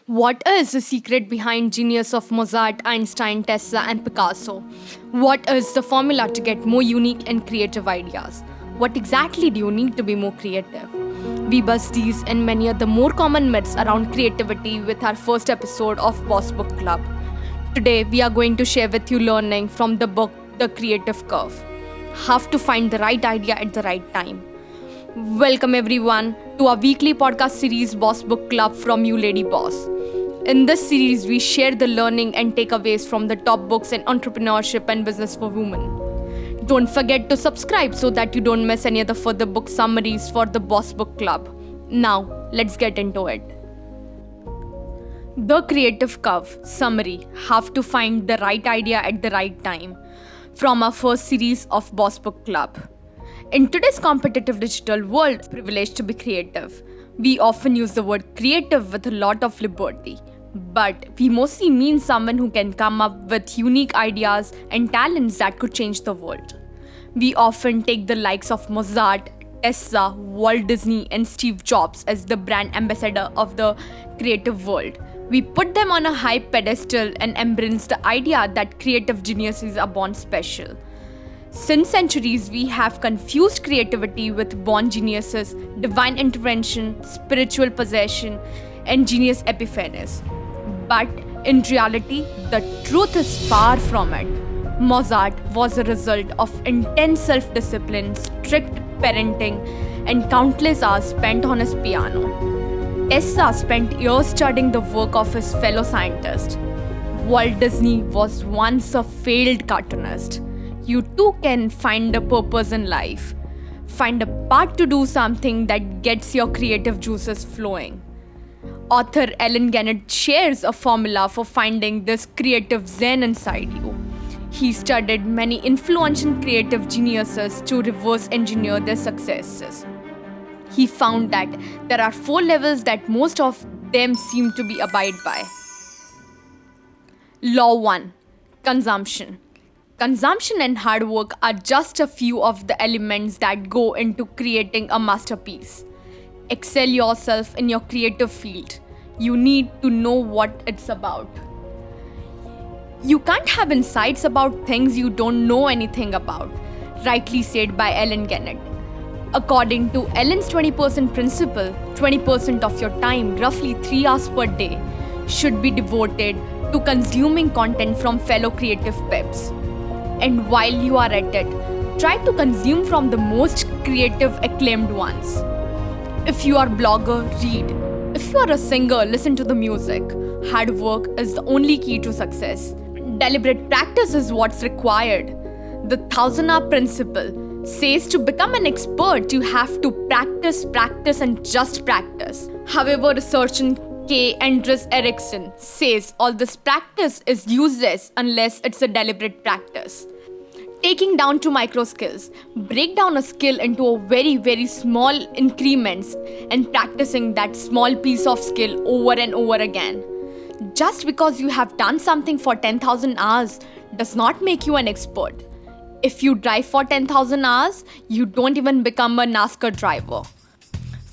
What is the secret behind genius of Mozart, Einstein, Tesla, and Picasso? What is the formula to get more unique and creative ideas? What exactly do you need to be more creative? We bust these and many other more common myths around creativity with our first episode of Boss Book Club. Today, we are going to share with you learning from the book The Creative Curve. How to find the right idea at the right time. Welcome everyone to our weekly podcast series Boss Book Club from YouLadyBoss. In this series, we share the learning and takeaways from the top books in entrepreneurship and business for women. Don't forget to subscribe so that you don't miss any other further book summaries for the Boss Book Club. Now, let's get into it. The Creative Curve Summary: How to find the right idea at the right time, from our first series of Boss Book Club. In today's competitive digital world, it's a privilege to be creative. We often use the word creative with a lot of liberty, but we mostly mean someone who can come up with unique ideas and talents that could change the world. We often take the likes of Mozart, Tesla, Walt Disney, and Steve Jobs as the brand ambassador of the creative world. We put them on a high pedestal and embrace the idea that creative geniuses are born special. Since centuries, we have confused creativity with born geniuses, divine intervention, spiritual possession, and genius epiphanies. But in reality, the truth is far from it. Mozart was a result of intense self-discipline, strict parenting, and countless hours spent on his piano. Tesla spent years studying the work of his fellow scientists. Walt Disney was once a failed cartoonist. You too can find a purpose in life. Find a path to do something that gets your creative juices flowing. Author Allen Gannett shares a formula for finding this creative zen inside you. He studied many influential creative geniuses to reverse engineer their successes. He found that there are 4 levels that most of them seem to be abide by. Law 1. Consumption. Consumption and hard work are just a few of the elements that go into creating a masterpiece. Excel yourself in your creative field. You need to know what it's about. You can't have insights about things you don't know anything about, rightly said by Allen Gannett. According to Allen's 20% principle, 20% of your time, roughly 3 hours per day, should be devoted to consuming content from fellow creative peeps. And while you are at it, try to consume from the most creative, acclaimed ones. If you are a blogger, read. If you are a singer, listen to the music. Hard work is the only key to success. Deliberate practice is what's required. The 1,000-hour principle says to become an expert, you have to practice, and just practice. However, researcher K. Andres Erickson says all this practice is useless unless it's a deliberate practice. Taking down to micro skills, break down a skill into a very, very small increments and practicing that small piece of skill over and over again. Just because you have done something for 10,000 hours does not make you an expert. If you drive for 10,000 hours, you don't even become a NASCAR driver.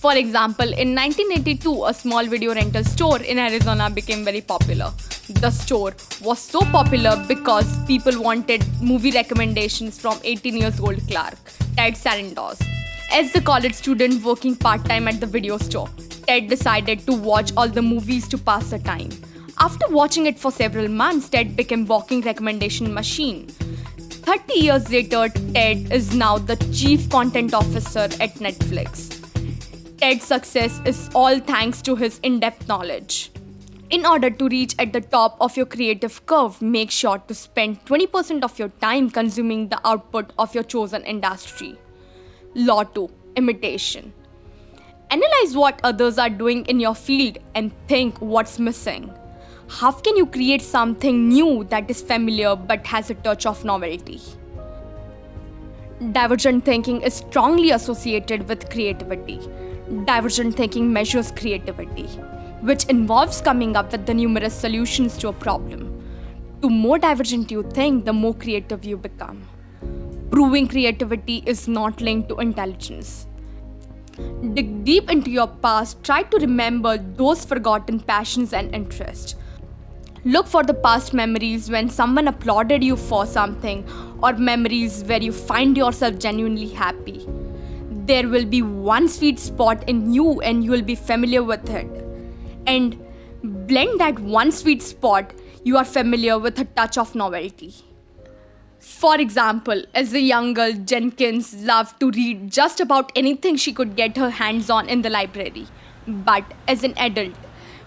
For example, in 1982, a small video rental store in Arizona became very popular. The store was so popular because people wanted movie recommendations from 18 years old clerk, Ted Sarandos. As the college student working part-time at the video store, Ted decided to watch all the movies to pass the time. After watching it for several months, Ted became walking recommendation machine. 30 years later, Ted is now the chief content officer at Netflix. Ted's success is all thanks to his in-depth knowledge. In order to reach at the top of your creative curve, make sure to spend 20% of your time consuming the output of your chosen industry. Law 2. Imitation. Analyze what others are doing in your field and think what's missing. How can you create something new that is familiar but has a touch of novelty? Divergent thinking is strongly associated with creativity. Divergent thinking measures creativity, which involves coming up with the numerous solutions to a problem. The more divergent you think, the more creative you become. Proving creativity is not linked to intelligence. Dig deep into your past, try to remember those forgotten passions and interests. Look for the past memories when someone applauded you for something, or memories where you find yourself genuinely happy. There will be one sweet spot in you and you will be familiar with it. And blend that one sweet spot you are familiar with a touch of novelty. For example, as a young girl, Jenkins loved to read just about anything she could get her hands on in the library. But as an adult,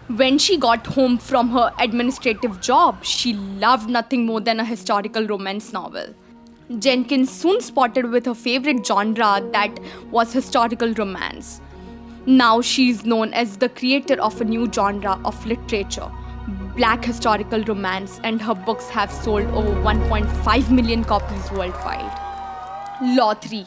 when she got home from her administrative job, she loved nothing more than a historical romance novel. Jenkins soon spotted with her favorite genre that was historical romance. Now she is known as the creator of a new genre of literature, Black historical romance, and her books have sold over 1.5 million copies worldwide. Law 3.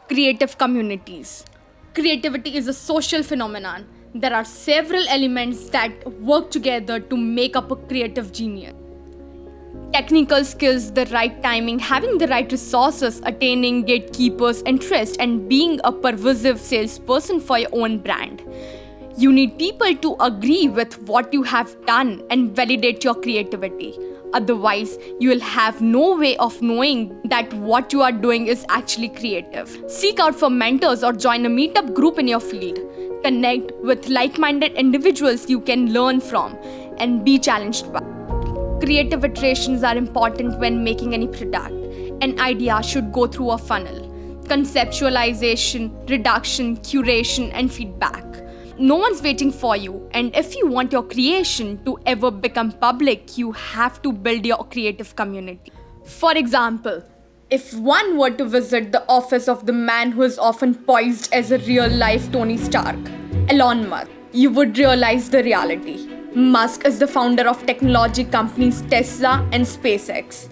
Creative communities. Creativity is a social phenomenon. There are several elements that work together to make up a creative genius. Technical skills, the right timing, having the right resources, attaining gatekeepers' interest, and being a pervasive salesperson for your own brand. You need people to agree with what you have done and validate your creativity. Otherwise, you will have no way of knowing that what you are doing is actually creative. Seek out for mentors or join a meetup group in your field. Connect with like-minded individuals you can learn from and be challenged by. Creative iterations are important when making any product. An idea should go through a funnel: conceptualization, reduction, curation, and feedback. No one's waiting for you, and if you want your creation to ever become public, you have to build your creative community. For example, if one were to visit the office of the man who is often poised as a real-life Tony Stark, Elon Musk, you would realize the reality. Musk is the founder of technology companies Tesla and SpaceX.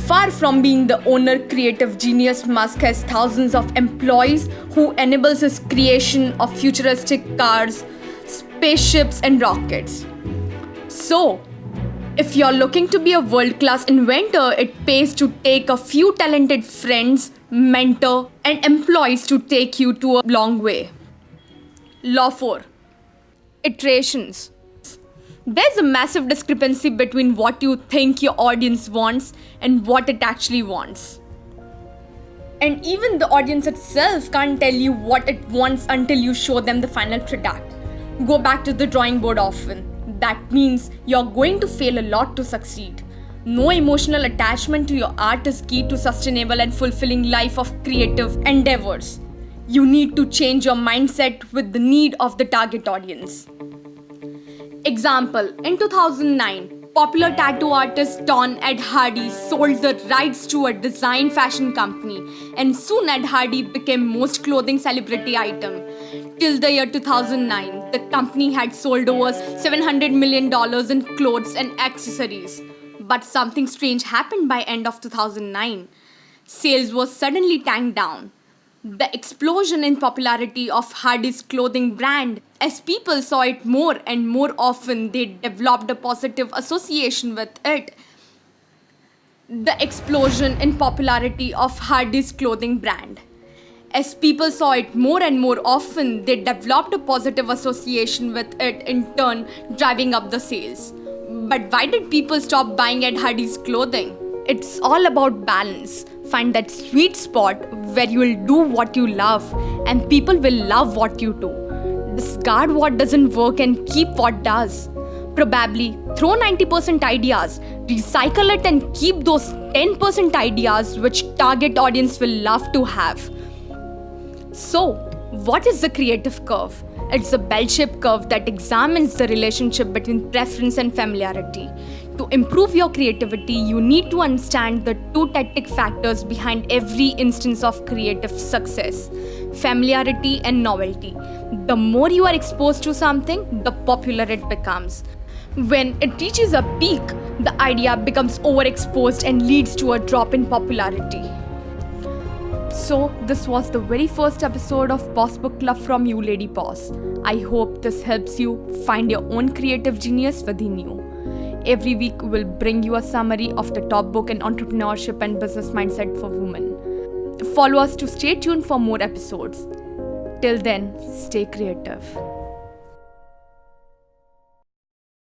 Far from being the owner creative genius, Musk has thousands of employees who enables his creation of futuristic cars, spaceships, and rockets. So, if you're looking to be a world-class inventor, it pays to take a few talented friends, mentor, and employees to take you to a long way. Law 4. Iterations. There's a massive discrepancy between what you think your audience wants and what it actually wants. And even the audience itself can't tell you what it wants until you show them the final product. Go back to the drawing board often. That means you're going to fail a lot to succeed. No emotional attachment to your art is key to sustainable and fulfilling life of creative endeavors. You need to change your mindset with the need of the target audience. Example, in 2009, popular tattoo artist Don Ed Hardy sold the rights to a design fashion company, and soon Ed Hardy became most clothing celebrity item. Till the year 2009, the company had sold over $700 million in clothes and accessories. But something strange happened by end of 2009. Sales was suddenly tanked down. The explosion in popularity of Hardy's clothing brand, as people saw it more and more often, they developed a positive association with it. The explosion in popularity of Hardy's clothing brand. As people saw it more and more often, they developed a positive association with it, in turn driving up the sales. But why did people stop buying Ed Hardy's clothing? It's all about balance. Find that sweet spot where you will do what you love and people will love what you do. Discard what doesn't work and keep what does. Probably throw 90% ideas, recycle it and keep those 10% ideas which target audience will love to have. So, what is the creative curve? It's a bell-shaped curve that examines the relationship between preference and familiarity. To improve your creativity, you need to understand the two tactic factors behind every instance of creative success: familiarity and novelty. The more you are exposed to something, the popular it becomes. When it reaches a peak, the idea becomes overexposed and leads to a drop in popularity. So, this was the very first episode of Boss Book Club from YouLadyBoss. I hope this helps you find your own creative genius within you. Every week, we'll bring you a summary of the top book in entrepreneurship and business mindset for women. Follow us to stay tuned for more episodes. Till then, stay creative.